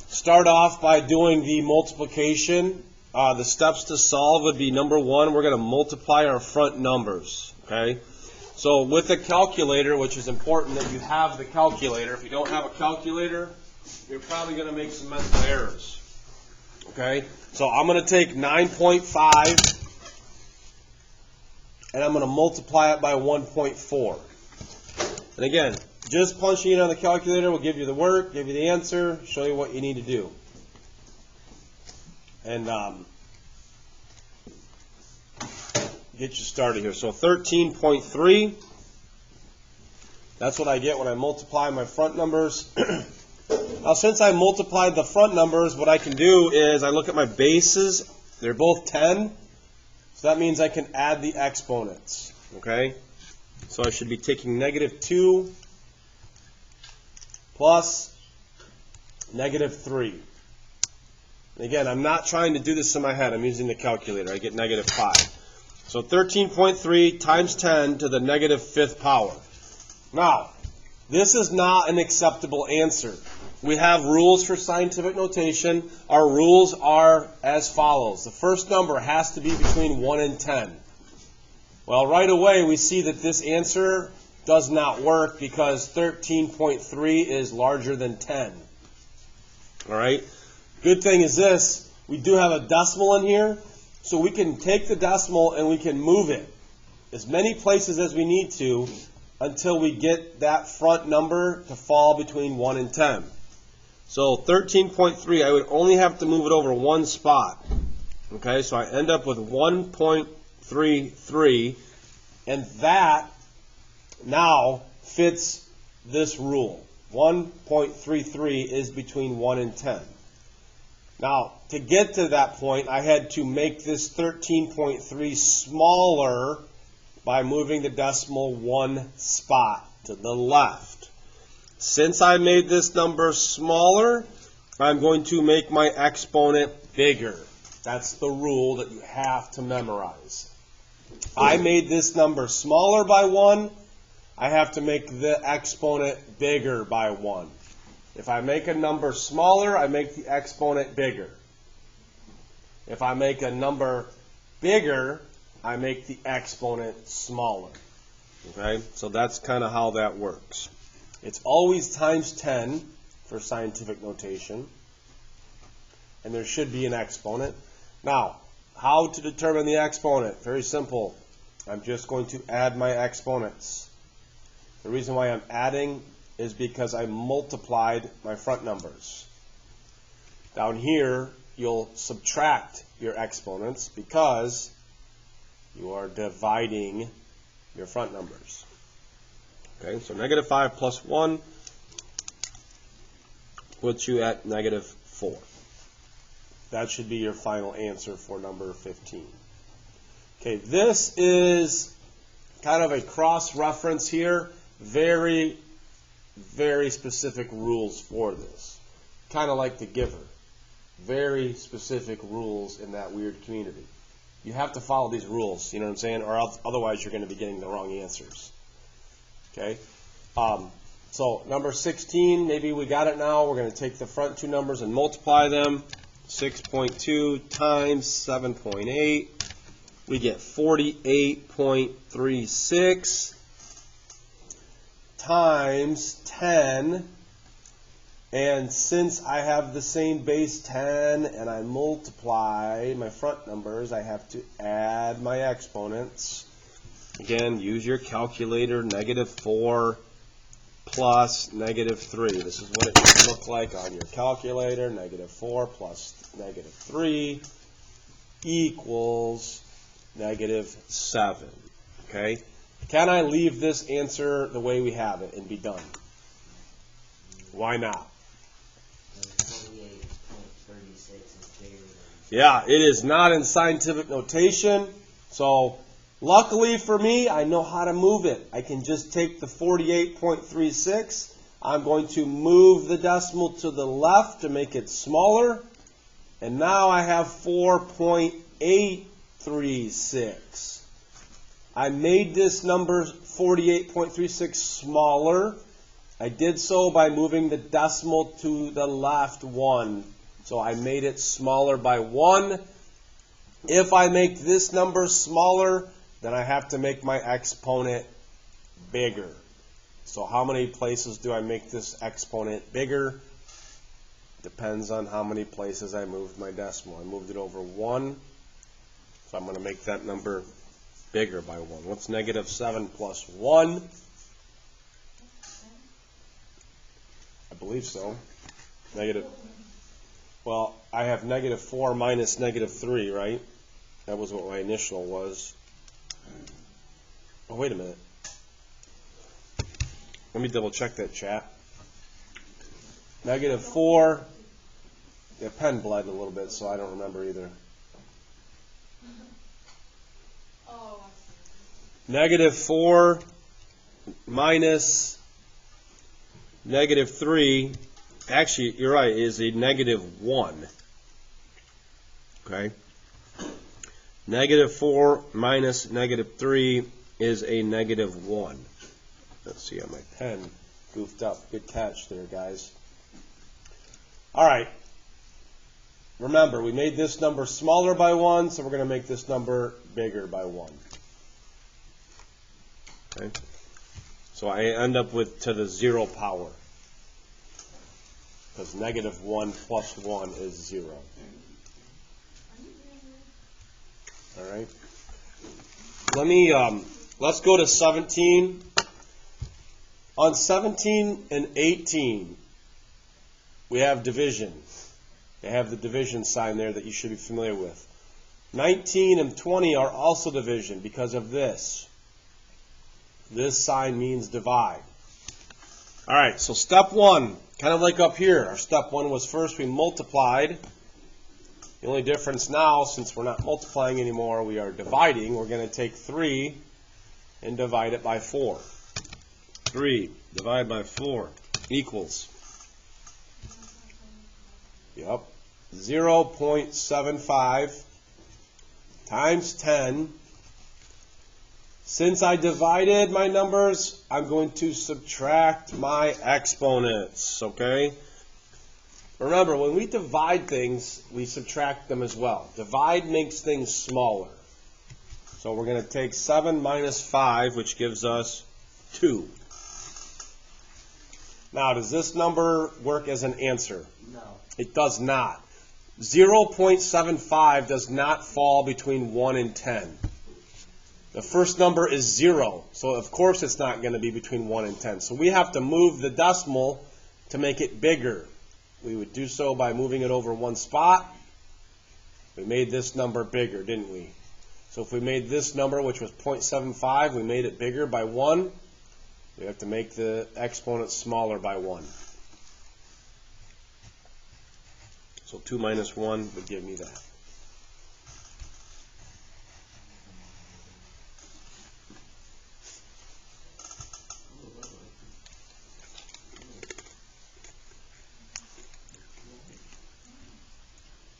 start off by doing the multiplication. The steps to solve would be number one, we're going to multiply our front numbers. Okay? So with a calculator, which is important that you have the calculator. If you don't have a calculator, you're probably going to make some mental errors. Okay? So I'm going to take 9.5 and I'm going to multiply it by 1.4. And again, just punching it on the calculator will give you the work, give you the answer, show you what you need to do. And get you started here. So 13.3, that's what I get when I multiply my front numbers. Now, since I multiplied the front numbers, what I can do is I look at my bases. They're both 10. So that means I can add the exponents. Okay? So I should be taking -2 plus -3. And again, I'm not trying to do this in my head. I'm using the calculator. I get -5. So 13.3 times 10 to the -5th power. Now, this is not an acceptable answer. We have rules for scientific notation. Our rules are as follows. The first number has to be between 1 and 10. Well, right away we see that this answer does not work because 13.3 is larger than 10. All right? Good thing is this, we do have a decimal in here, so we can take the decimal and we can move it as many places as we need to until we get that front number to fall between 1 and 10. So 13.3, I would only have to move it over one spot. Okay, so I end up with 1.33, and that now fits this rule. 1.33 is between 1 and 10. Now, to get to that point, I had to make this 13.3 smaller by moving the decimal one spot to the left. Since I made this number smaller, I'm going to make my exponent bigger. That's the rule that you have to memorize. I made this number smaller by 1. I have to make the exponent bigger by 1. If I make a number smaller, I make the exponent bigger. If I make a number bigger, I make the exponent smaller. Okay? So that's kind of how that works. It's always times 10 for scientific notation. And there should be an exponent. Now, how to determine the exponent? Very simple. I'm just going to add my exponents. The reason why I'm adding is because I multiplied my front numbers. Down here, you'll subtract your exponents because you are dividing your front numbers. Okay, so -5 plus 1 puts you at -4. That should be your final answer for number 15. Okay, this is kind of a cross-reference here. Very, very specific rules for this. Kind of like the giver. Very specific rules in that weird community. You have to follow these rules, you know what I'm saying? Or otherwise you're going to be getting the wrong answers. Okay? So number 16, maybe we got it now. We're going to take the front two numbers and multiply them. 6.2 times 7.8. We get 48.36 times 10. And since I have the same base 10 and I multiply my front numbers, I have to add my exponents. Again, use your calculator, -4 plus -3. This is what it should look like on your calculator. -4 plus -3 equals -7. Okay? Can I leave this answer the way we have it and be done? Why not? 48.36 is bigger than... Yeah, it is not in scientific notation. So luckily for me, I know how to move it. I can just take the 48.36. I'm going to move the decimal to the left to make it smaller. And now I have 4.836. I made this number 48.36 smaller. I did so by moving the decimal to the left 1. So I made it smaller by 1. If I make this number smaller, then I have to make my exponent bigger. So how many places do I make this exponent bigger? Depends on how many places I moved my decimal. I moved it over 1, so I'm going to make that number bigger by 1. What's negative 7 plus 1? I believe so. Well, I have negative 4 minus negative 3, right? That was what my initial was. Oh, wait a minute. Let me double check that, chat. Negative 4. The pen bled a little bit, so I don't remember either. Negative 4 minus negative 3. Actually, you're right, is a negative 1. Okay? Negative 4 minus negative 3 is a negative 1. Let's see how my pen goofed up. Good catch there, guys. All right. Remember, we made this number smaller by 1, so we're going to make this number bigger by 1. Okay? So I end up with to the 0 power. Because negative 1 plus 1 is 0. All right. Let's go to 17. On 17 and 18, we have division. They have the division sign there that you should be familiar with. 19 and 20 are also division because of this. This sign means divide. All right, so step 1, kind of like up here. Our step 1 was first we multiplied. The only difference now, since we're not multiplying anymore, we are dividing. We're going to take 3 and divide it by 4. 3 divided by 4 equals 0.75 times 10. Since I divided my numbers, I'm going to subtract my exponents, okay? Remember, when we divide things, we subtract them as well. Divide makes things smaller. So we're going to take 7 minus 5, which gives us 2. Now, does this number work as an answer? No. It does not. 0.75 does not fall between 1 and 10. The first number is 0, so of course it's not going to be between 1 and 10. So we have to move the decimal to make it bigger. We would do so by moving it over 1 spot. We made this number bigger, didn't we? So if we made this number, which was 0.75, we made it bigger by 1. We have to make the exponent smaller by 1. So 2 minus 1 would give me that.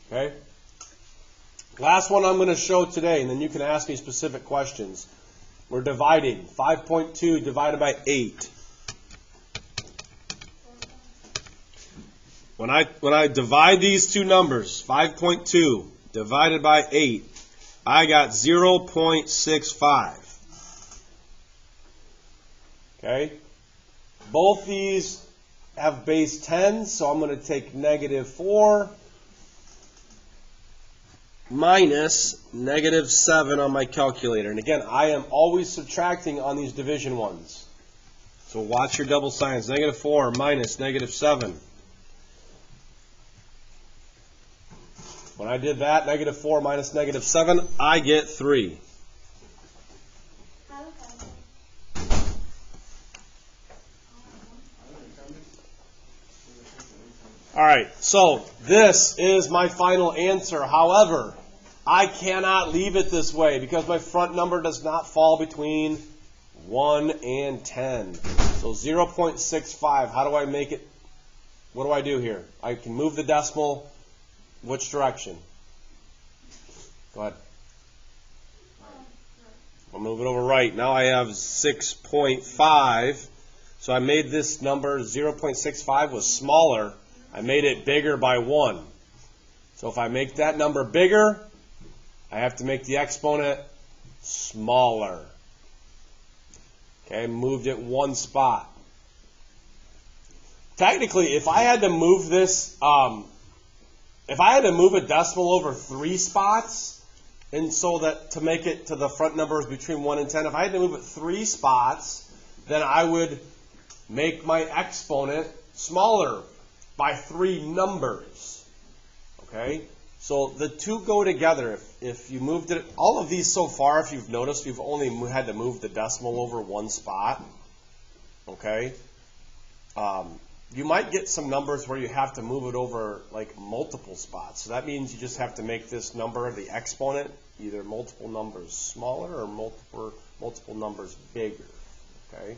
Okay? Last one I'm going to show today, and then you can ask me specific questions. We're dividing. 5.2 divided by 8. When I divide these two numbers, 5.2 divided by 8, I got 0.65. Okay? Both these have base 10, so I'm going to take negative 4 minus negative 7 on my calculator. And again, I am always subtracting on these division ones. So watch your double signs. Negative 4 minus negative 7. When I did that, negative 4 minus negative 7, I get 3. All right, so this is my final answer. However, I cannot leave it this way because my front number does not fall between 1 and 10. So 0.65, how do I make it? What do I do here? I can move the decimal. Which direction? Go ahead. I'll move it over right. Now I have 6.5. So I made this number 0.65 was smaller. I made it bigger by 1. So if I make that number bigger, I have to make the exponent smaller. Okay, moved it 1 spot. Technically, if I had to move this, if I had to move a decimal over 3 spots, and so that to make it to the front numbers between 1 and 10, if I had to move it 3 spots, then I would make my exponent smaller by 3 numbers. Okay? So the two go together. If you moved it, all of these so far, if you've noticed, we've only had to move the decimal over 1 spot. Okay? You might get some numbers where you have to move it over like multiple spots. So that means you just have to make this number, the exponent, either multiple numbers smaller or multiple numbers bigger. Okay?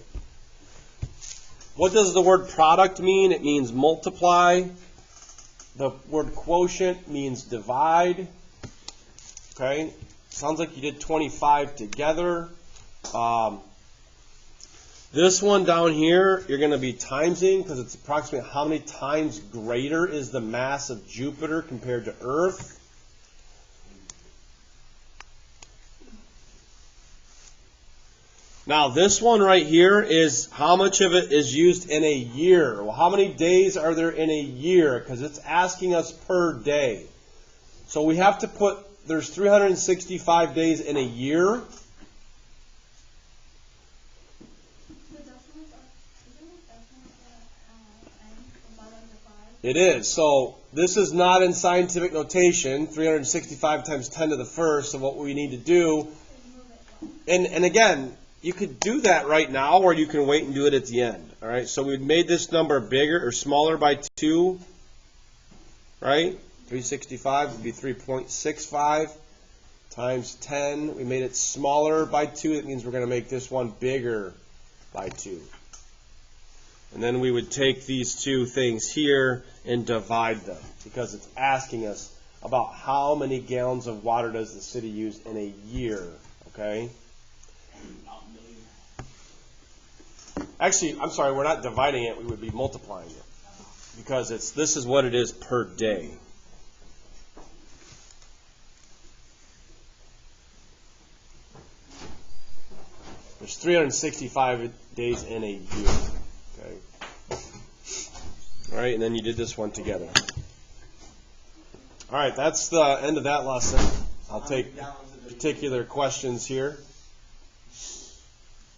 What does the word product mean? It means multiply. The word quotient means divide. Okay? Sounds like you did 25 together. This one down here, you're going to be timesing because it's approximately how many times greater is the mass of Jupiter compared to Earth. Now this one right here is how much of it is used in a year. Well, how many days are there in a year? Because it's asking us per day. So we have to put, there's 365 days in a year. It is. So this is not in scientific notation, 365 times 10 to the first. So what we need to do, and again, you could do that right now, or you can wait and do it at the end. All right. So we've made this number bigger or smaller by 2. Right. 365 would be 3.65 times 10. We made it smaller by 2. That means we're going to make this one bigger by 2. And then we would take these two things here and divide them because it's asking us about how many gallons of water does the city use in a year. Okay? Actually, I'm sorry, we're not dividing it. We would be multiplying it because this is what it is per day. There's 365 days in a year. Okay. All right, and then you did this one together. All right, that's the end of that lesson. I'll take particular questions here.